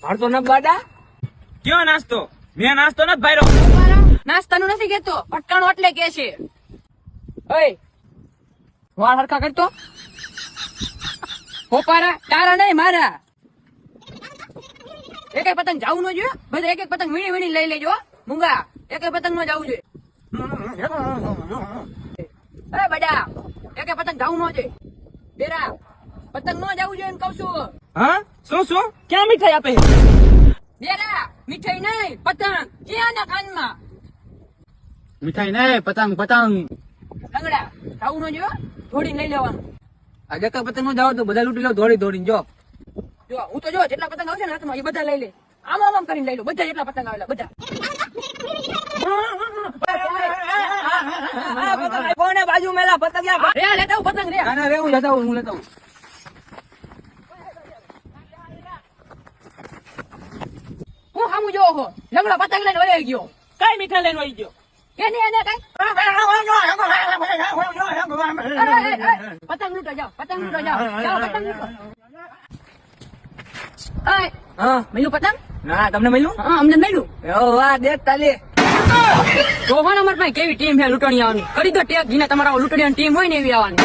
હાડતો ન બાડા કયો નાસ્તો? મેં નાસ્તો નથી ભાઈરો. નાસ્તાનું નથી કેતો, પટકાણો એટલે કે છે. ઓય વાળ હરખા કરતો પોપારા તારા નહીં મારા. એક એક પતંગ જાવું ન જોઈએ, બધા એક એક પતંગ વીણી વીણી લઈ લેજો. મૂંગા એક એક પતંગ નો જાવું જોઈએ. અરે બડા એક એક પતંગ જાવું ન જોઈએ. બેરા પતંગ નો જાવું જોઈએ એમ કઉ છું. હા શું ક્યાં મીઠાઈ આપે? બેરા મીઠાઈ નહીં પતંગ ક્યાં ના કાનમાં. મીઠાઈ નહીં, પતંગ પતંગ. લંગડા જાવું ન જોઈએ, થોડી લઈ લેવાનું. આ જકા પતંગ નો જાવ તો બધા લૂંટી લો દોડી દોડીને જો. જો હું તો જો જેટલા પતંગ આવશે ને હાથમાં એ બધા લઈ લે. આમ આમ કરીને લઈ લો બધા જેટલા પતંગ આવેલા બધા. કોને બાજુ મેલા પતંગ રે લેતા આવું પતંગ રે. ના રે હું લેતા હું લેતા હું. હું સામું જોવો છો લંગડો પતંગ લઈને વહી ગયો. કઈ મીઠાઈ લઈને વહી ગયો? કે નહીં એને કઈ પતંગ લૂંટો જાઓ, પતંગ લૂંટો જાઓ, જાઓ પતંગ લૂંટો. અય હા મળ્યું પતંગ? ના તમને મળ્યું? હા અમને મળ્યું. ઓ વાહ દેખ તાલી. તો અમારા પાસે કેવી ટીમ છે લૂંટણી આવવાની. કરી દો ટેક, જેને તમારા લૂંટણીની ટીમ હોય ને એવી આવવાની.